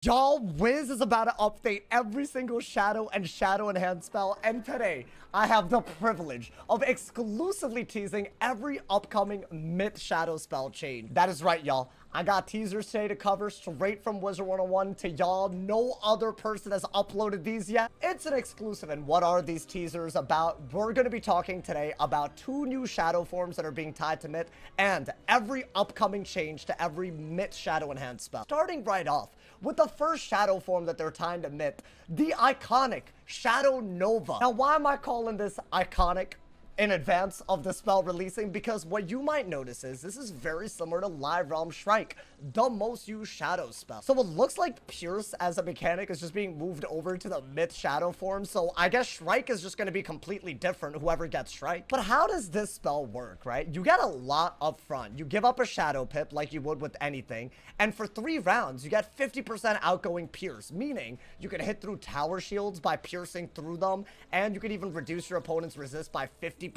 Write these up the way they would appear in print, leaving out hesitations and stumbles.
Y'all, Wiz is about to update every single shadow and shadow enhanced spell, and today I have the privilege of exclusively teasing every upcoming myth shadow spell change. That is right, y'all. I got teasers today to cover straight from Wizard101 to y'all. No other person has uploaded these yet. It's an exclusive. And what are these teasers about? We're going to be talking today about 2 new shadow forms that are being tied to myth and every upcoming change to every myth shadow enhanced spell. Starting right off with the first shadow form that they're tying to myth, the iconic Shadow Nova. Now, why am I calling this iconic in advance of the spell releasing? Because what you might notice is this is very similar to Live Realm Shrike, the most used shadow spell. So it looks like Pierce as a mechanic is just being moved over to the myth shadow form. So I guess Shrike is just going to be completely different, whoever gets Shrike. But how does this spell work, right? You get a lot up front. You give up a shadow pip like you would with anything. And for 3 rounds, you get 50% outgoing Pierce, meaning you can hit through tower shields by piercing through them. And you can even reduce your opponent's resist by 50%.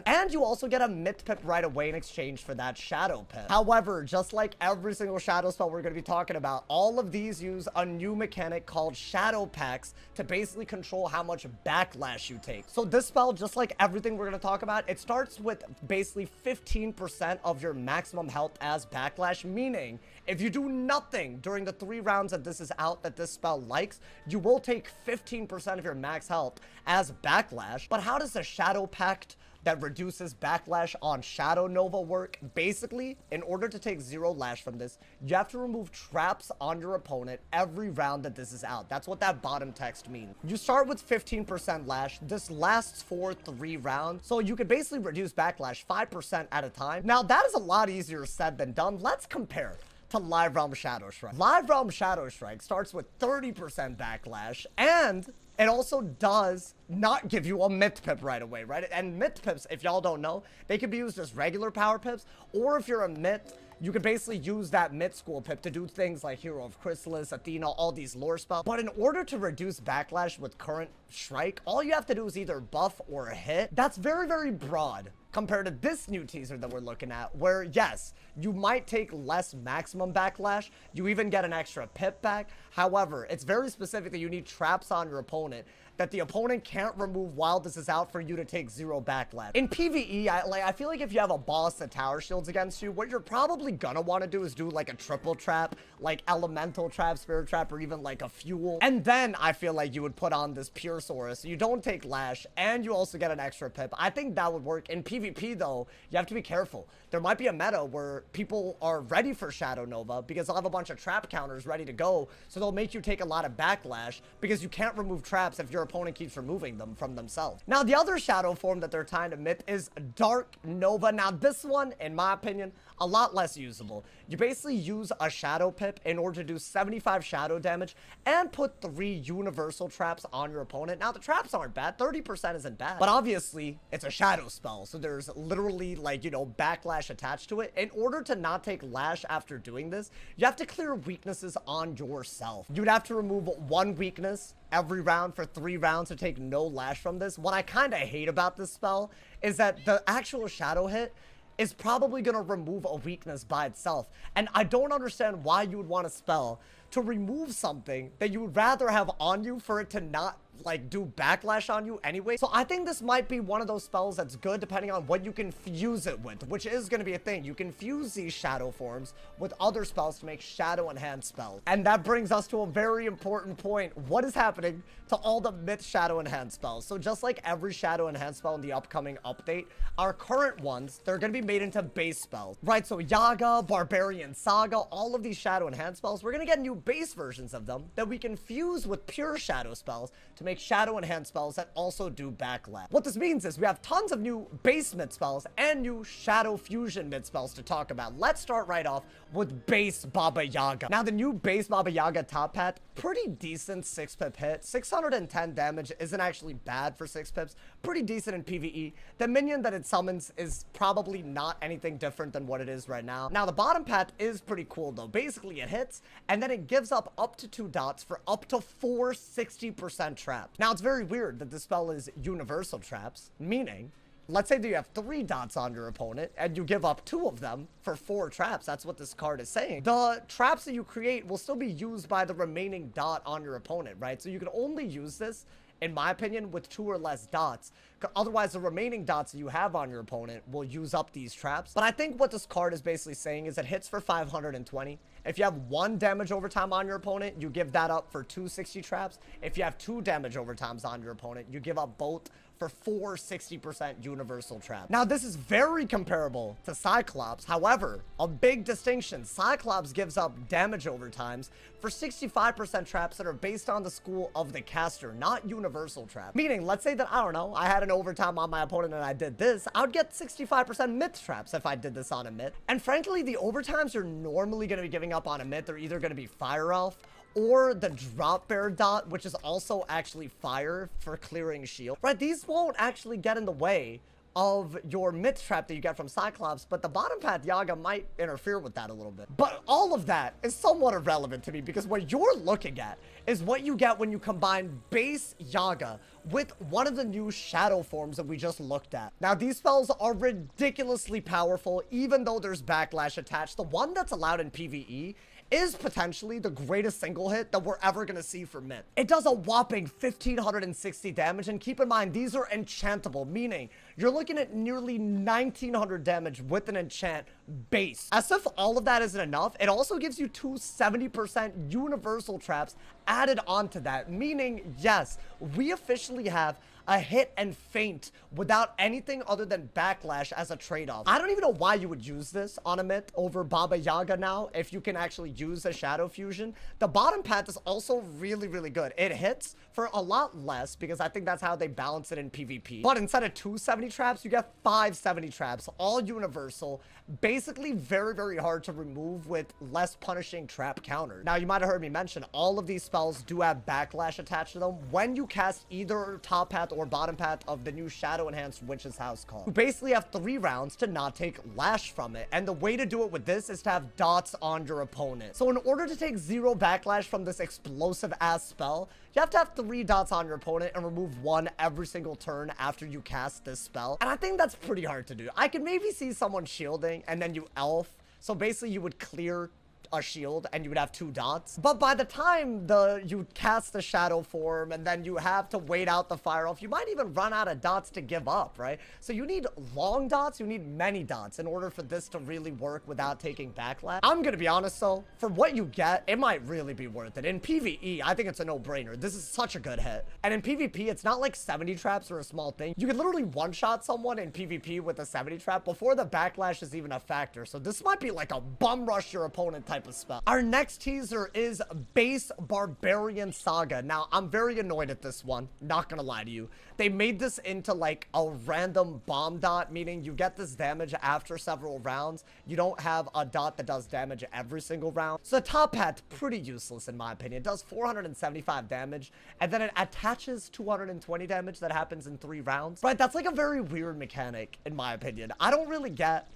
And you also get a myth pip right away in exchange for that shadow pip. However, just like every single shadow spell we're going to be talking about, all of these use a new mechanic called shadow packs to basically control how much backlash you take. So this spell, just like everything we're going to talk about, it starts with basically 15% of your maximum health as backlash, meaning if you do nothing during the 3 rounds that this is out that this spell likes, you will take 15% of your max health as backlash. But how does the shadow pact that reduces backlash on Shadow Nova work? Basically, in order to take 0 lash from this, you have to remove traps on your opponent every round that this is out. That's what that bottom text means. You start with 15% lash. This lasts for 3 rounds, so you can basically reduce backlash 5% at a time. Now, that is a lot easier said than done. Let's compare to Live Realm Shadow Strike. Live Realm Shadow Strike starts with 30% backlash, and it also does not give you a myth pip right away, right? And myth pips, if y'all don't know, they can be used as regular power pips, or if you're a myth, you can basically use that myth school pip to do things like Hero of Chrysalis, Athena, all these lore spells. But in order to reduce backlash with current Shrike, all you have to do is either buff or hit. That's very, very broad compared to this new teaser that we're looking at, where yes, you might take less maximum backlash, you even get an extra pip back. However, it's very specific that you need traps on your opponent that the opponent can't remove while this is out for you to take 0 backlash. In PvE, I feel like if you have a boss that tower shields against you, what you're probably gonna want to do is do like a triple trap, like elemental trap, spirit trap, or even like a fuel. And then I feel like you would put on this Pierce aura, so you don't take lash and you also get an extra pip. I think that would work. In PvP though, you have to be careful. There might be a meta where people are ready for Shadow Nova because they'll have a bunch of trap counters ready to go, so they'll make you take a lot of backlash because you can't remove traps if your opponent keeps removing them from themselves. Now, the other shadow form that they're tying to myth is Dark Nova. Now, this one, in my opinion, a lot less usable. You basically use a shadow pip in order to do 75 shadow damage and put 3 universal traps on your opponent. Now, the traps aren't bad. 30% isn't bad. But obviously, it's a shadow spell, so there's literally, like, you know, backlash attached to it. In order to not take lash after doing this, you have to clear weaknesses on yourself. You'd have to remove 1 weakness every round for 3 rounds to take no lash from this. What I kind of hate about this spell is that the actual shadow hit is probably going to remove a weakness by itself. And I don't understand why you would want a spell to remove something that you would rather have on you for it to not like do backlash on you anyway. So I think this might be one of those spells that's good depending on what you can fuse it with, which is going to be a thing. You can fuse these shadow forms with other spells to make shadow enhanced spells. And that brings us to a very important point. What is happening to all the myth shadow enhanced spells? So just like every shadow enhanced spell in the upcoming update, our current ones, they're going to be made into base spells, right? So Yaga, Barbarian, Saga, all of these shadow enhanced spells, we're going to get new base versions of them that we can fuse with pure shadow spells to make shadow enhanced spells that also do backlash. What this means is we have tons of new base mid spells and new shadow fusion mid spells to talk about. Let's start right off with base Baba Yaga. Now, the new base Baba Yaga top hat, pretty decent 6 pip hit. 610 damage isn't actually bad for 6 pips. Pretty decent in PvE. The minion that it summons is probably not anything different than what it is right now. Now, the bottom pat is pretty cool though. Basically, it hits and then it gives up to 2 dots for up to 4 60% traps. Now, it's very weird that this spell is universal traps, meaning let's say that you have 3 dots on your opponent and you give up 2 of them for 4 traps. That's what this card is saying. The traps that you create will still be used by the remaining dot on your opponent, right? So you can only use this, in my opinion, with 2 or less dots. Otherwise, the remaining dots that you have on your opponent will use up these traps. But I think what this card is basically saying is it hits for 520. If you have 1 damage overtime on your opponent, you give that up for 260 traps. If you have 2 damage overtimes on your opponent, you give up both for 4 60% universal traps. Now, this is very comparable to Cyclops. However, a big distinction, Cyclops gives up damage overtimes for 65% traps that are based on the school of the caster, not universal traps. Meaning, let's say that, I don't know, I had an overtime on my opponent and I did this, I would get 65% myth traps if I did this on a myth. And frankly, the overtimes you're normally going to be giving up on a myth are either going to be Fire Elf or the drop bear dot, which is also actually fire for clearing shield, right? These won't actually get in the way of your myth trap that you get from Cyclops, but the bottom path Yaga might interfere with that a little bit. But all of that is somewhat irrelevant to me because what you're looking at is what you get when you combine base Yaga with one of the new shadow forms that we just looked at. Now, these spells are ridiculously powerful, even though there's backlash attached. The one that's allowed in PvE is potentially the greatest single hit that we're ever going to see for Myth. It does a whopping 1,560 damage, and keep in mind, these are enchantable, meaning you're looking at nearly 1,900 damage with an enchant base. As if all of that isn't enough, it also gives you 270% universal traps added onto that, meaning, yes, we officially have a hit and faint without anything other than backlash as a trade-off. I don't even know why you would use this on a myth over Baba Yaga now if you can actually use a shadow fusion. The bottom path is also really, really good. It hits for a lot less because I think that's how they balance it in PvP. But instead of 270 traps, you get 570 traps, all universal, basically very, very hard to remove with less punishing trap counter. Now, you might have heard me mention all of these spells do have backlash attached to them when you cast either top path or bottom path of the new shadow enhanced Witch's House card. You basically have 3 rounds to not take lash from it, and the way to do it with this is to have dots on your opponent. So in order to take 0 backlash from this explosive ass spell, you have to have 3 dots on your opponent and remove 1 every single turn after you cast this spell. And I think that's pretty hard to do. I could maybe see someone shielding and then you elf. So basically you would clear a shield and you would have 2 dots. But by the time you cast the shadow form and then you have to wait out the fire elf, you might even run out of dots to give up, right? So you need long dots, you need many dots in order for this to really work without taking backlash. I'm gonna be honest though, for what you get, it might really be worth it. In PvE, I think it's a no-brainer. This is such a good hit. And in PvP, it's not like 70 traps are a small thing. You can literally one-shot someone in PvP with a 70 trap before the backlash is even a factor. So this might be like a bum rush your opponent type of spell. Our next teaser is base Barbarian Saga. Now, I'm very annoyed at this one, not gonna lie to you. They made this into like a random bomb dot, meaning you get this damage after several rounds. You don't have a dot that does damage every single round. So the top hat's pretty useless in my opinion. It does 475 damage, and then it attaches 220 damage that happens in 3 rounds. Right, that's like a very weird mechanic in my opinion. I don't really get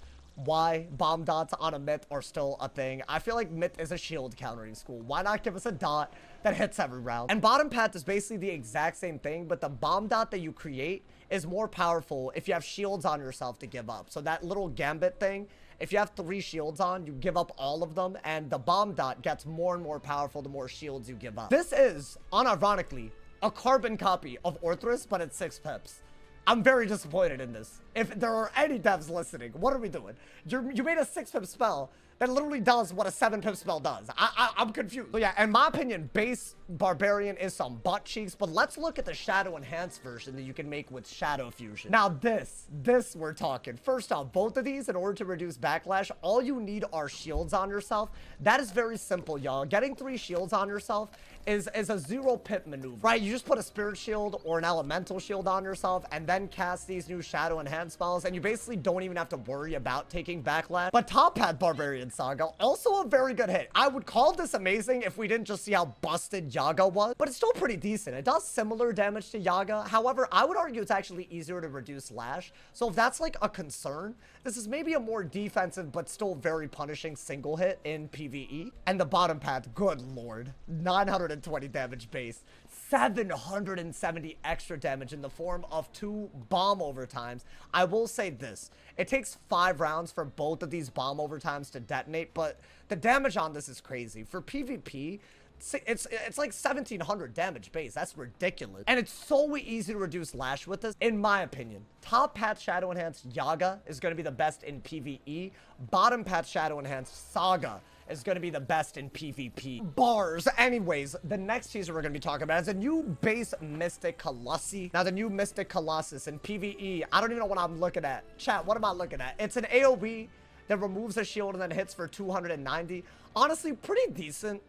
why bomb dots on a myth are still a thing. I feel like myth is a shield countering school. Why not give us a dot that hits every round? And bottom path is basically the exact same thing, but the bomb dot that you create is more powerful if you have shields on yourself to give up. So that little gambit thing, if you have 3 shields on, you give up all of them, and the bomb dot gets more and more powerful the more shields you give up. This is, unironically, a carbon copy of Orthrus, but it's 6 pips. I'm very disappointed in this. If there are any devs listening, what are we doing? You made a 6-pip spell that literally does what a 7-pip spell does. I'm confused. So yeah, in my opinion, base Barbarian is some butt cheeks, but let's look at the Shadow Enhanced version that you can make with Shadow Fusion. Now this we're talking. First off, both of these, in order to reduce backlash, all you need are shields on yourself. That is very simple, y'all. Getting 3 shields on yourself is a 0-pip maneuver, right? You just put a Spirit Shield or an Elemental Shield on yourself and then cast these new Shadow Enhanced spells, and you basically don't even have to worry about taking backlash. But top hat Barbarian Saga, also a very good hit. I would call this amazing if we didn't just see how busted Yaga was, but it's still pretty decent. It does similar damage to Yaga. However, I would argue it's actually easier to reduce lash. So if that's like a concern, this is maybe a more defensive but still very punishing single hit in PvE. And the bottom path, good lord, 920 damage base, 770 extra damage in the form of 2 bomb overtimes. I will say this. It takes 5 rounds for both of these bomb overtimes to detonate, but the damage on this is crazy. For PvP, it's like 1700 damage base. That's ridiculous. And it's so easy to reduce lash with this, in my opinion. Top path Shadow Enhanced Yaga is going to be the best in PvE. Bottom path Shadow Enhanced Saga is going to be the best in PvP. Bars. Anyways, the next teaser we're going to be talking about is a new base Mystic Colossi. Now, the new Mystic Colossus in PvE, I don't even know what I'm looking at. Chat, what am I looking at? It's an AoE that removes a shield and then hits for 290. Honestly, pretty decent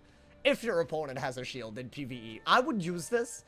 if your opponent has a shield in PvE. I would use this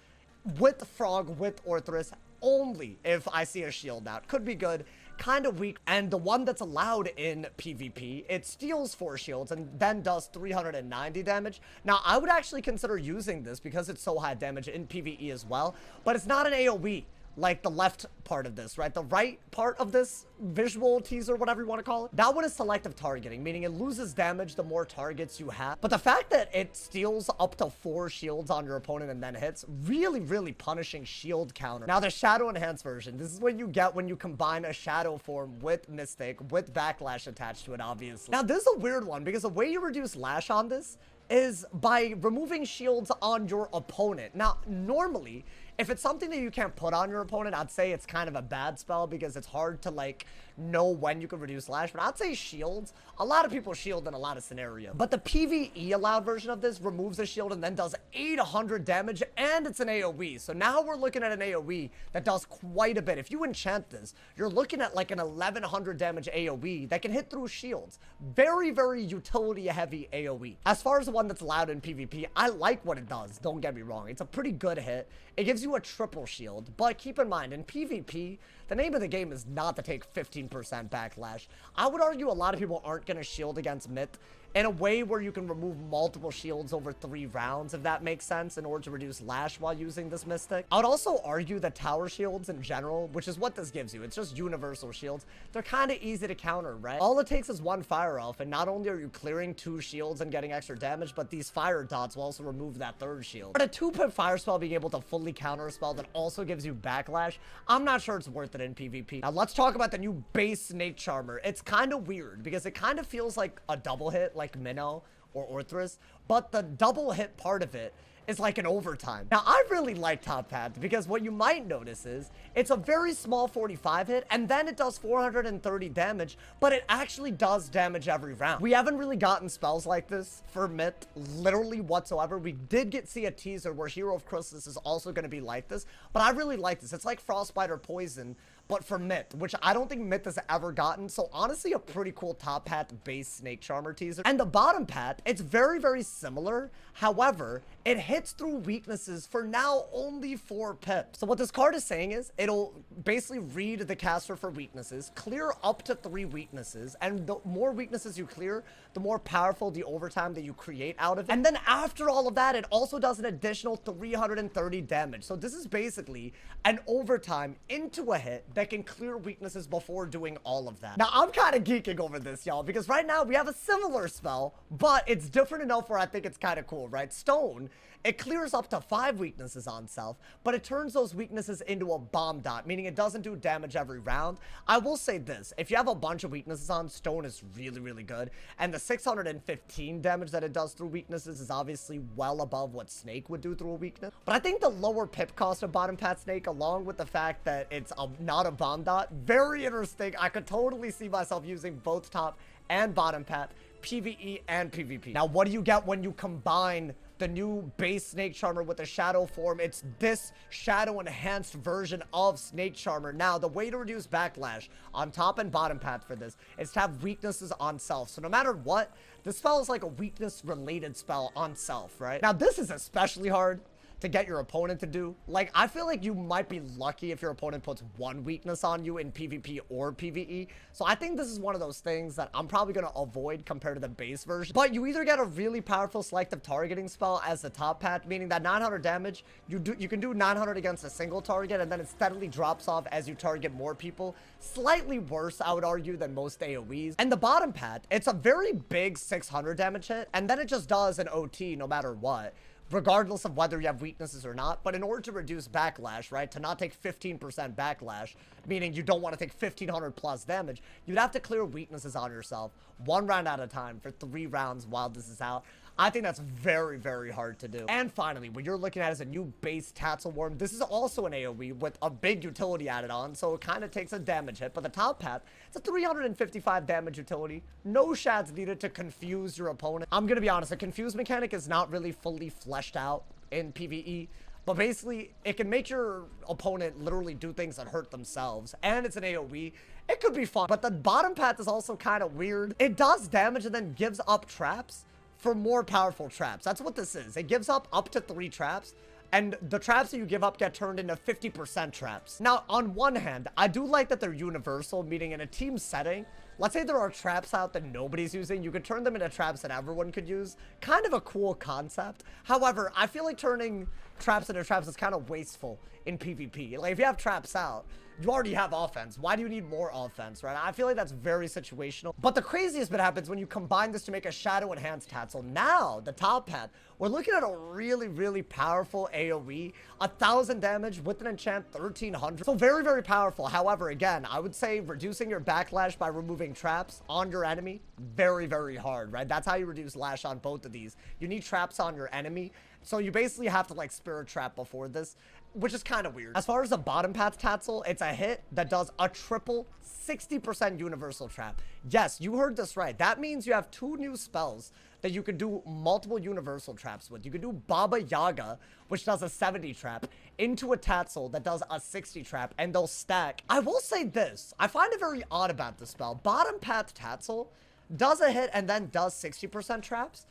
with Frog, with Orthrus, only if I see a shield out. Could be good, kind of weak. And the one that's allowed in PvP, it steals 4 shields and then does 390 damage. Now, I would actually consider using this because it's so high damage in PvE as well, but it's not an AoE. Like the left part of this, right? The right part of this visual teaser, whatever you want to call it. That one is selective targeting, meaning it loses damage the more targets you have. But the fact that it steals up to 4 shields on your opponent and then hits, really punishing shield counter. Now, the Shadow Enhanced version, this is what you get when you combine a Shadow form with Mystic, with Backlash attached to it, obviously. Now, this is a weird one because the way you reduce lash on this is by removing shields on your opponent. Now, normally, if it's something that you can't put on your opponent, I'd say it's kind of a bad spell because it's hard to, like, know when you can reduce lash. But I'd say shields. A lot of people shield in a lot of scenarios. But the PvE allowed version of this removes a shield and then does 800 damage, and it's an AoE. So now we're looking at an AoE that does quite a bit. If you enchant this, you're looking at like an 1100 damage AoE that can hit through shields. Very utility-heavy AoE. As far as the one that's allowed in PvP, I like what it does. Don't get me wrong. It's a pretty good hit. It gives you a triple shield, but keep in mind, in PvP, the name of the game is not to take 15% backlash. I would argue a lot of people aren't going to shield against Myth in a way where you can remove multiple shields over 3 rounds, if that makes sense, in order to reduce lash while using this Mystic. I would also argue that tower shields in general, which is what this gives you, it's just universal shields, they're kind of easy to counter, right? All it takes is 1 fire elf, and not only are you clearing 2 shields and getting extra damage, but these fire dots will also remove that 3rd shield. But a 2-pip fire spell being able to fully counter a spell that also gives you backlash, I'm not sure it's worth it in PvP. Now, let's talk about the new base Snake Charmer. It's kind of weird because it kind of feels like a double hit, like Minnow or Orthrus, but the double hit part of it is like an overtime. Now, I really like Top Path because what you might notice is it's a very small 45 hit, and then it does 430 damage, but it actually does damage every round. We haven't really gotten spells like this for Myth, literally whatsoever. We did see a teaser where Hero of Chrysalis is also going to be like this, but I really like this. It's like Frostbite or Poison, but for Myth, which I don't think Myth has ever gotten. So honestly, a pretty cool top path base Snake Charmer teaser. And the bottom path, it's very similar. However, it hits through weaknesses for now only 4 pips. So what this card is saying is it'll basically read the caster for weaknesses, clear up to 3 weaknesses, and the more weaknesses you clear, the more powerful the overtime that you create out of it. And then after all of that, it also does an additional 330 damage. So this is basically an overtime into a hit that can clear weaknesses before doing all of that. Now, I'm kind of geeking over this, y'all, because right now we have a similar spell, but it's different enough where I think it's kind of cool, right? Stone, it clears up to 5 weaknesses on self, but it turns those weaknesses into a bomb dot, meaning it doesn't do damage every round. I will say this, if you have a bunch of weaknesses on, Stone is really good, and the 615 damage that it does through weaknesses is obviously well above what Snake would do through a weakness. But I think the lower pip cost of bottom path Snake, along with the fact that it's not a bomb dot, very interesting. I could totally see myself using both top and bottom path, PvE and PvP. Now, what do you get when you combine the new base Snake Charmer with the Shadow form? It's this Shadow Enhanced version of Snake Charmer. Now, the way to reduce backlash on top and bottom path for this is to have weaknesses on self. So no matter what, this spell is like a weakness related spell on self, right? Now, this is especially hard to get your opponent to do. Like, I feel like you might be lucky if your opponent puts 1 weakness on you in PvP or PvE. So I think this is one of those things that I'm probably going to avoid compared to the base version. But you either get a really powerful selective targeting spell as the top path, meaning that 900 damage, you can do 900 against a single target, and then it steadily drops off as you target more people. Slightly worse, I would argue, than most AoEs. And the bottom path, it's a very big 600 damage hit, and then it just does an OT no matter what, regardless of whether you have weaknesses or not. But in order to reduce backlash, right, to not take 15% backlash, meaning you don't want to take 1500 plus damage, you'd have to clear weaknesses on yourself 1 round at a time for 3 rounds while this is out. I think that's very, very hard to do. And finally, what you're looking at is a new base Tatzlewurm. This is also an AoE with a big utility added on, so it kind of takes a damage hit. But the top path, it's a 355 damage utility. No shads needed to confuse your opponent. I'm gonna be honest, the confuse mechanic is not really fully fleshed out in PvE. But basically, it can make your opponent literally do things that hurt themselves. And it's an AoE. It could be fun. But the bottom path is also kind of weird. It does damage and then gives up traps for more powerful traps. That's what this is. It gives up to 3 traps, and the traps that you give up get turned into 50% traps. Now, on one hand, I do like that they're universal, meaning in a team setting, let's say there are traps out that nobody's using, you could turn them into traps that everyone could use. Kind of a cool concept. However, I feel like turning traps into traps is kind of wasteful in PvP. Like, if you have traps out, you already have offense. Why do you need more offense, right? I feel like that's very situational. But the craziest bit happens when you combine this to make a shadow enhanced Tatzel. Now, the top path, we're looking at a really, really powerful AoE. 1000 damage with an enchant, 1300. So very, very powerful. However, again, I would say reducing your backlash by removing traps on your enemy, very, very hard, right? That's how you reduce lash on both of these. You need traps on your enemy. So you basically have to like spirit trap before this, which is kind of weird. As far as the bottom path Tatzel, it's a hit that does a triple 60% universal trap. Yes, you heard this right. That means you have 2 new spells that you could do multiple universal traps with. You could do Baba Yaga, which does a 70 trap, into a Tatzel that does a 60 trap, and they'll stack. I will say this. I find it very odd about this spell. Bottom path Tatzel does a hit and then does 60% traps.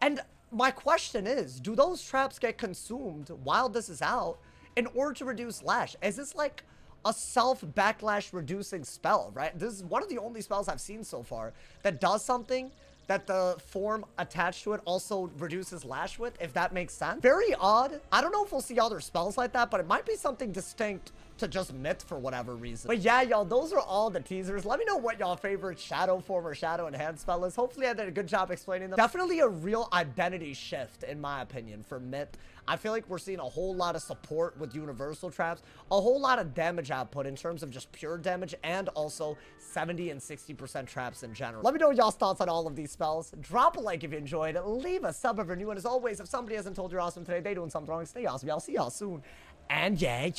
And my question is, do those traps get consumed while this is out in order to reduce lash? Is this like a self-backlash reducing spell, right? This is one of the only spells I've seen so far that does something that the form attached to it also reduces lash with, if that makes sense. Very odd. I don't know if we'll see other spells like that, but it might be something distinct to just myth for whatever reason. But yeah, y'all, those are all the teasers. Let me know what y'all favorite shadow form or shadow enhanced spell is. Hopefully I did a good job explaining them. Definitely a real identity shift, in my opinion, for myth. I feel like we're seeing a whole lot of support with universal traps, a whole lot of damage output in terms of just pure damage, and also 70 and 60% traps in general. Let me know y'all's thoughts on all of these spells. Drop a like if you enjoyed. Leave a sub if you're new. And as always, if somebody hasn't told you you're awesome today, they doing something wrong. Stay awesome. Y'all see y'all soon. And yeah.